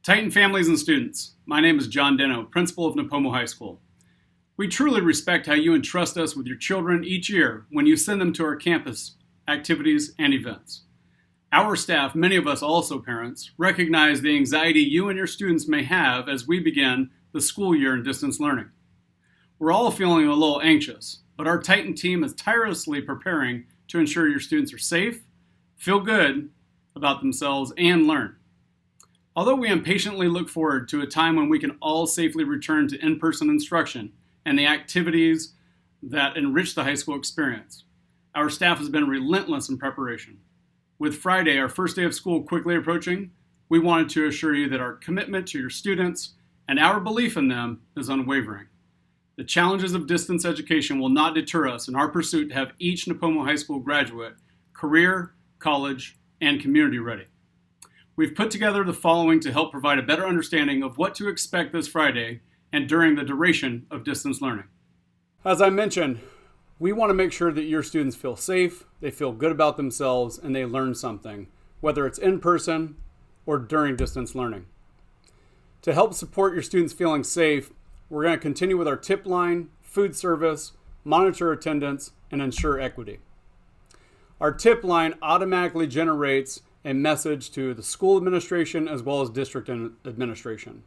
Titan families and students, my name is John Deno, principal of Nipomo High School. We truly respect how you entrust us with your children each year when you send them to our campus activities and events. Our staff, many of us also parents, recognize the anxiety you and your students may have as we begin the school year in distance learning. We're all feeling a little anxious, but our Titan team is tirelessly preparing to ensure your students are safe, feel good about themselves, and learn. Although we impatiently look forward to a time when we can all safely return to in-person instruction and the activities that enrich the high school experience, our staff has been relentless in preparation. With Friday, our first day of school, quickly approaching, we wanted to assure you that our commitment to your students and our belief in them is unwavering. The challenges of distance education will not deter us in our pursuit to have each Nipomo High School graduate career, college, and community ready. We've put together the following to help provide a better understanding of what to expect this Friday and during the duration of distance learning. As I mentioned, we want to make sure that your students feel safe, they feel good about themselves, and they learn something, whether it's in person or during distance learning. To help support your students feeling safe, we're going to continue with our tip line, food service, monitor attendance, and ensure equity. Our tip line automatically generates a message to the school administration as well as district administration.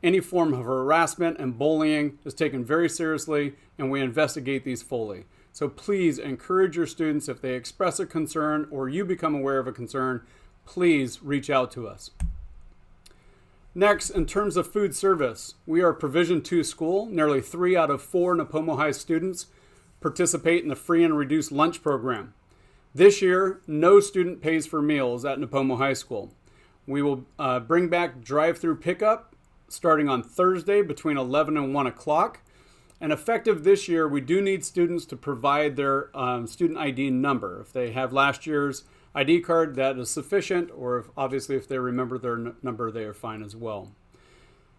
Any form of harassment and bullying is taken very seriously, and we investigate these fully. So please encourage your students, if they express a concern or you become aware of a concern, please reach out to us. Next, in terms of food service, we are a Provision 2 school. Nearly 3 out of 4 Nipomo High students participate in the free and reduced lunch program. This year, no student pays for meals at Nipomo High School. We will bring back drive-through pickup starting on Thursday between 11 and 1 o'clock. And effective this year, we do need students to provide their student ID number. If they have last year's ID card, that is sufficient, or obviously if they remember their number, they are fine as well.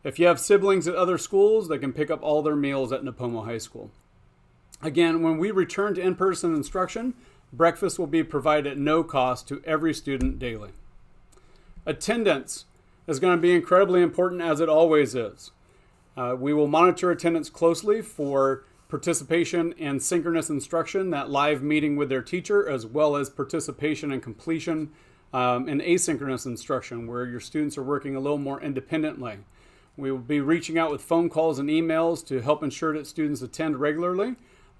If you have siblings at other schools, they can pick up all their meals at Nipomo High School. Again, when we return to in-person instruction, breakfast will be provided at no cost to every student daily. Attendance is going to be incredibly important, as it always is. We will monitor attendance closely for participation in synchronous instruction, that live meeting with their teacher, as well as participation and completion in asynchronous instruction, where your students are working a little more independently. We will be reaching out with phone calls and emails to help ensure that students attend regularly.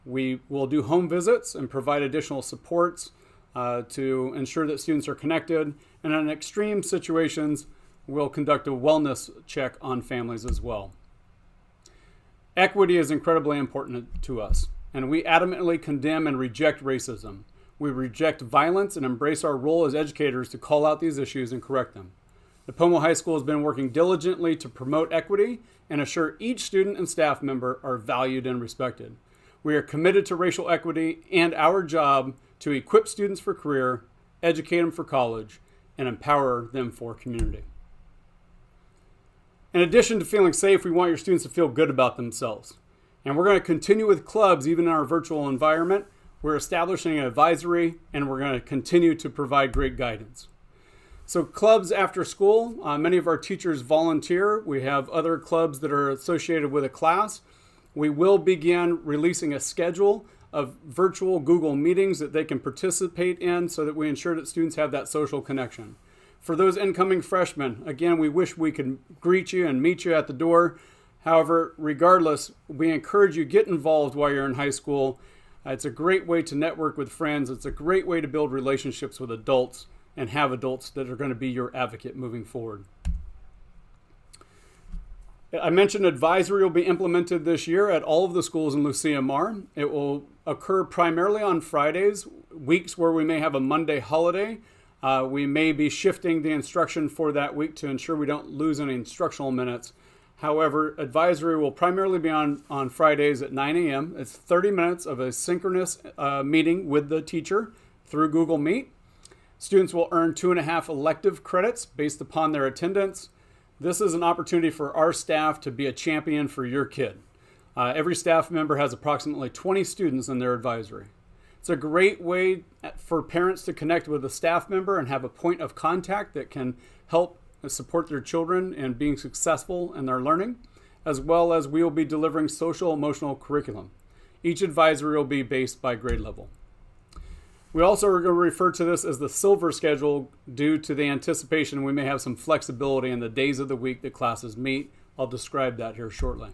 We will do home visits and provide additional supports to ensure that students are connected. And in extreme situations, we'll conduct a wellness check on families as well. Equity is incredibly important to us, and we adamantly condemn and reject racism. We reject violence and embrace our role as educators to call out these issues and correct them. Nipomo High School has been working diligently to promote equity and assure each student and staff member are valued and respected. We are committed to racial equity and our job to equip students for career, educate them for college, and empower them for community. In addition to feeling safe, we want your students to feel good about themselves. And we're going to continue with clubs even in our virtual environment. We're establishing an advisory, and we're going to continue to provide great guidance. So clubs after school, many of our teachers volunteer. We have other clubs that are associated with a class. We will begin releasing a schedule of virtual Google meetings that they can participate in so that we ensure that students have that social connection. For those incoming freshmen, again, we wish we could greet you and meet you at the door. However, regardless, we encourage you get involved while you're in high school. It's a great way to network with friends. It's a great way to build relationships with adults and have adults that are going to be your advocate moving forward. I mentioned advisory will be implemented this year at all of the schools in Lucia Mar. It will occur primarily on Fridays, weeks where we may have a Monday holiday. We may be shifting the instruction for that week to ensure we don't lose any instructional minutes. However, advisory will primarily be on Fridays at 9 a.m. It's 30 minutes of a synchronous meeting with the teacher through Google Meet. Students will earn 2.5 elective credits based upon their attendance. This is an opportunity for our staff to be a champion for your kid. Every staff member has approximately 20 students in their advisory. It's a great way for parents to connect with a staff member and have a point of contact that can help support their children in being successful in their learning, as well as we will be delivering social emotional curriculum. Each advisory will be based by grade level. We also are going to refer to this as the silver schedule due to the anticipation we may have some flexibility in the days of the week that classes meet. I'll describe that here shortly.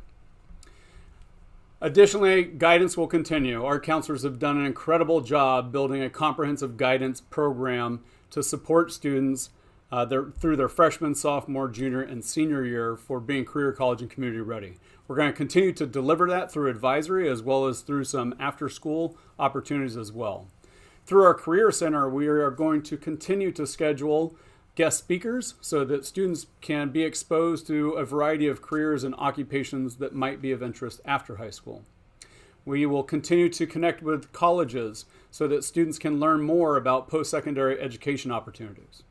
Additionally, guidance will continue. Our counselors have done an incredible job building a comprehensive guidance program to support students through their freshman, sophomore, junior, and senior year for being career college and community ready. We're going to continue to deliver that through advisory as well as through some after-school opportunities as well. Through our Career Center, we are going to continue to schedule guest speakers so that students can be exposed to a variety of careers and occupations that might be of interest after high school. We will continue to connect with colleges so that students can learn more about post-secondary education opportunities.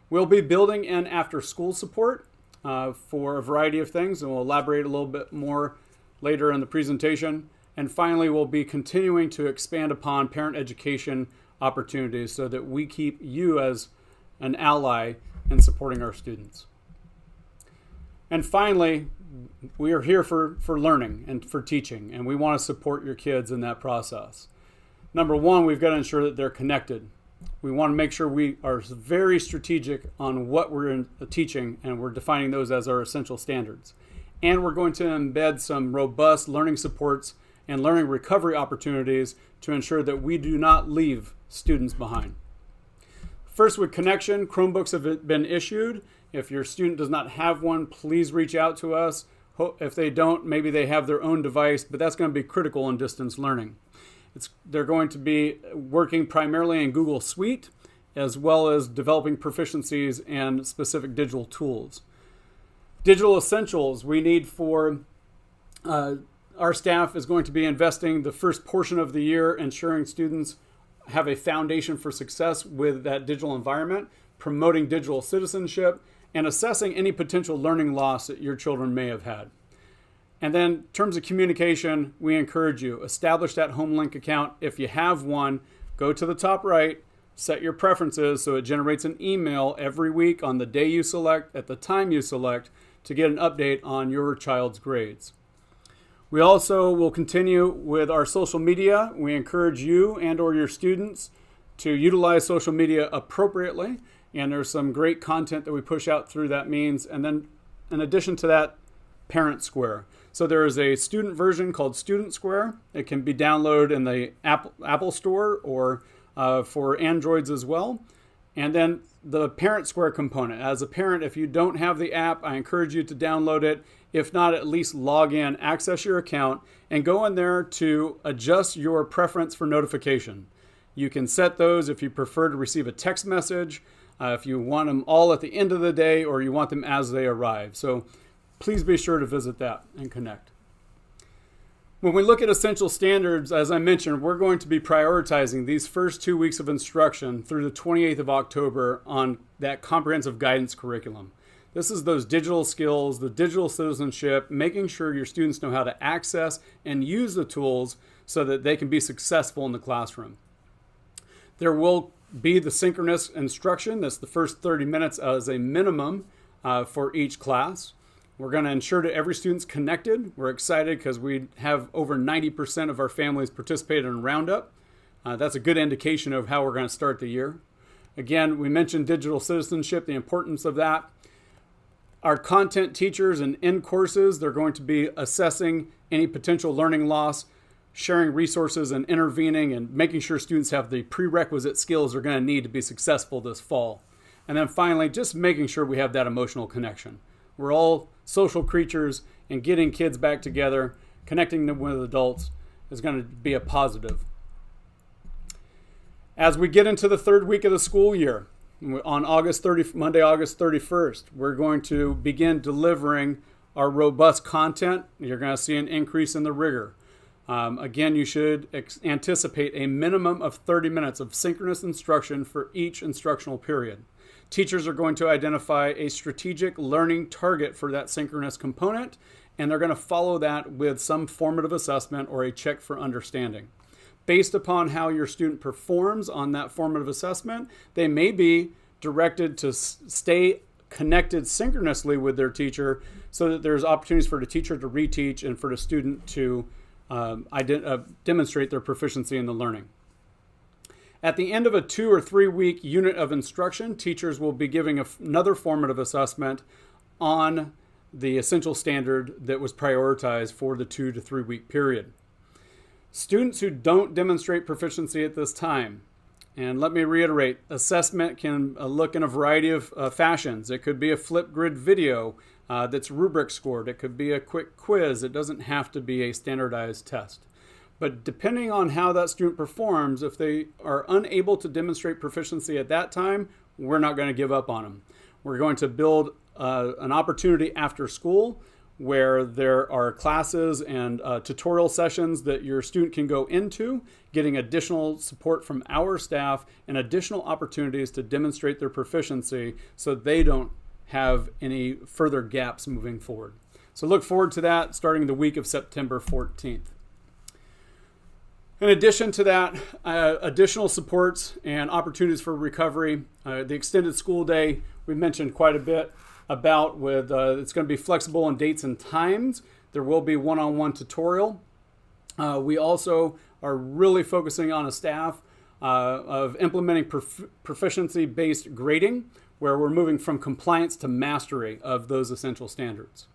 We'll be building in after-school support for a variety of things, and we'll elaborate a little bit more later in the presentation. And finally, we'll be continuing to expand upon parent education opportunities so that we keep you as an ally in supporting our students. And finally, we are here for learning and for teaching, and we want to support your kids in that process. Number one, we've got to ensure that they're connected. We want to make sure we are very strategic on what we're teaching, and we're defining those as our essential standards. And we're going to embed some robust learning supports and learning recovery opportunities to ensure that we do not leave students behind. First, with connection, Chromebooks have been issued. If your student does not have one, please reach out to us. If they don't, maybe they have their own device, but that's going to be critical in distance learning. They're going to be working primarily in Google Suite, as well as developing proficiencies and specific digital tools. Digital essentials we need for our staff is going to be investing the first portion of the year ensuring students have a foundation for success with that digital environment, promoting digital citizenship, and assessing any potential learning loss that your children may have had. And then in terms of communication, we encourage you, establish that HomeLink account. If you have one, go to the top right, set your preferences so it generates an email every week on the day you select, at the time you select, to get an update on your child's grades. We also will continue with our social media. We encourage you and or your students to utilize social media appropriately. And there's some great content that we push out through that means. And then in addition to that, Parent Square. So there is a student version called Student Square. It can be downloaded in the Apple Store or for Androids as well. And then the Parent Square component. As a parent, if you don't have the app, I encourage you to download it. If not, at least log in, access your account, and go in there to adjust your preference for notification. You can set those if you prefer to receive a text message, if you want them all at the end of the day, or you want them as they arrive. So please be sure to visit that and connect. When we look at essential standards, as I mentioned, we're going to be prioritizing these first 2 weeks of instruction through the 28th of October on that comprehensive guidance curriculum. This is those digital skills, the digital citizenship, making sure your students know how to access and use the tools so that they can be successful in the classroom. There will be the synchronous instruction. That's the first 30 minutes as a minimum for each class. We're going to ensure that every student's connected. We're excited because we have over 90% of our families participate in Roundup. That's a good indication of how we're going to start the year. Again, we mentioned digital citizenship, the importance of that. Our content teachers and in courses, they're going to be assessing any potential learning loss, sharing resources and intervening and making sure students have the prerequisite skills they're going to need to be successful this fall. And then finally, just making sure we have that emotional connection. We're all social creatures, and getting kids back together, connecting them with adults is going to be a positive. As we get into the third week of the school year, on Monday, August 31st, we're going to begin delivering our robust content. You're going to see an increase in the rigor. Again, you should anticipate a minimum of 30 minutes of synchronous instruction for each instructional period. Teachers are going to identify a strategic learning target for that synchronous component, and they're going to follow that with some formative assessment or a check for understanding. Based upon how your student performs on that formative assessment, they may be directed to stay connected synchronously with their teacher so that there's opportunities for the teacher to reteach and for the student to demonstrate their proficiency in the learning. At the end of a 2 or 3 week unit of instruction, teachers will be giving another formative assessment on the essential standard that was prioritized for the 2 to 3 week period. Students who don't demonstrate proficiency at this time, and let me reiterate, assessment can look in a variety of fashions. It could be a Flipgrid video that's rubric scored. It could be a quick quiz. It doesn't have to be a standardized test. But depending on how that student performs, if they are unable to demonstrate proficiency at that time, we're not going to give up on them. We're going to build an opportunity after school where there are classes and tutorial sessions that your student can go into, getting additional support from our staff and additional opportunities to demonstrate their proficiency so they don't have any further gaps moving forward. So look forward to that starting the week of September 14th. In addition to that, additional supports and opportunities for recovery, the extended school day we mentioned quite a bit about with it's going to be flexible in dates and times. There will be one-on-one tutorial. We also are really focusing on a staff of implementing proficiency-based grading, where we're moving from compliance to mastery of those essential standards.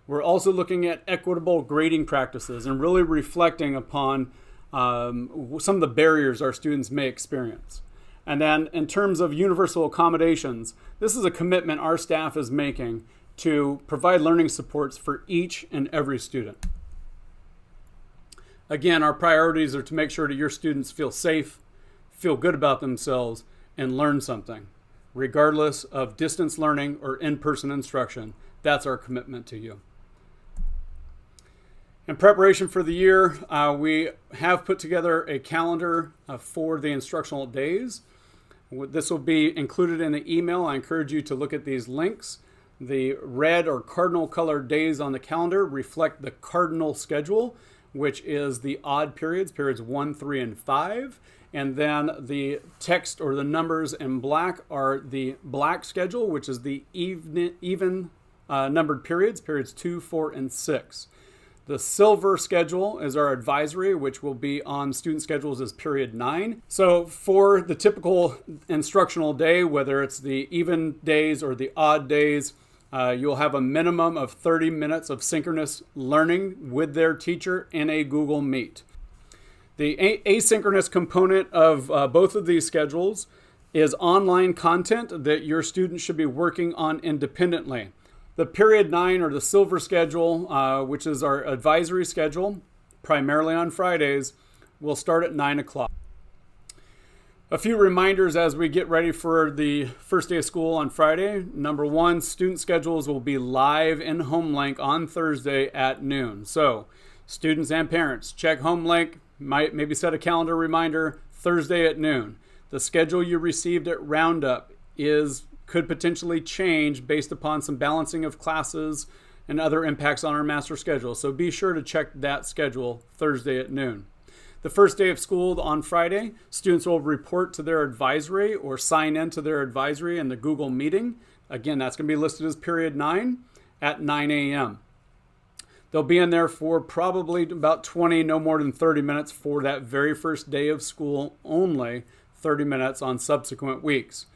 We're also looking at equitable grading practices and really reflecting upon some of the barriers our students may experience. And then in terms of universal accommodations, this is a commitment our staff is making to provide learning supports for each and every student. Again, our priorities are to make sure that your students feel safe, feel good about themselves, and learn something, regardless of distance learning or in-person instruction. That's our commitment to you. In preparation for the year, we have put together a calendar for the instructional days. This will be included in the email. I encourage you to look at these links. The red or cardinal colored days on the calendar reflect the cardinal schedule, which is the odd periods, periods 1, 3, and 5. And then the text or the numbers in black are the black schedule, which is the even numbered periods, periods 2, 4, and 6. The silver schedule is our advisory, which will be on student schedules as period 9. So for the typical instructional day, whether it's the even days or the odd days, you'll have a minimum of 30 minutes of synchronous learning with their teacher in a Google Meet. The asynchronous component of both of these schedules is online content that your students should be working on independently. The period 9 or the silver schedule, which is our advisory schedule, primarily on Fridays, will start at 9 o'clock. A few reminders as we get ready for the first day of school on Friday. Number 1, student schedules will be live in HomeLink on Thursday at noon. So students and parents, check HomeLink, maybe set a calendar reminder, Thursday at noon. The schedule you received at Roundup could potentially change based upon some balancing of classes and other impacts on our master schedule. So be sure to check that schedule Thursday at noon. The first day of school on Friday, students will report to their advisory or sign in to their advisory in the Google meeting. Again, that's going to be listed as period 9 at 9 a.m. They'll be in there for probably about 20, no more than 30 minutes for that very first day of school only, 30 minutes on subsequent weeks.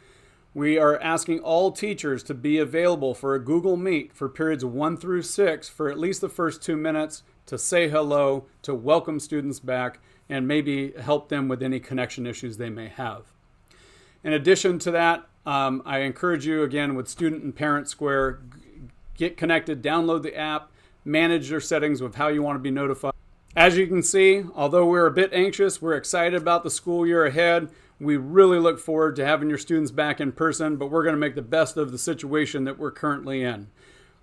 We are asking all teachers to be available for a Google Meet for periods 1 through 6 for at least the first 2 minutes to say hello, to welcome students back, and maybe help them with any connection issues they may have. In addition to that, I encourage you again with Student and Parent Square, get connected, download the app, manage your settings of how you want to be notified. As you can see, although we're a bit anxious, we're excited about the school year ahead. We really look forward to having your students back in person, but we're going to make the best of the situation that we're currently in.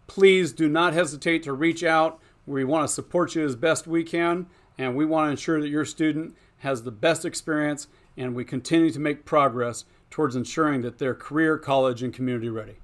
Please do not hesitate to reach out. We want to support you as best we can, and we want to ensure that your student has the best experience, and we continue to make progress towards ensuring that they're career, college, and community ready.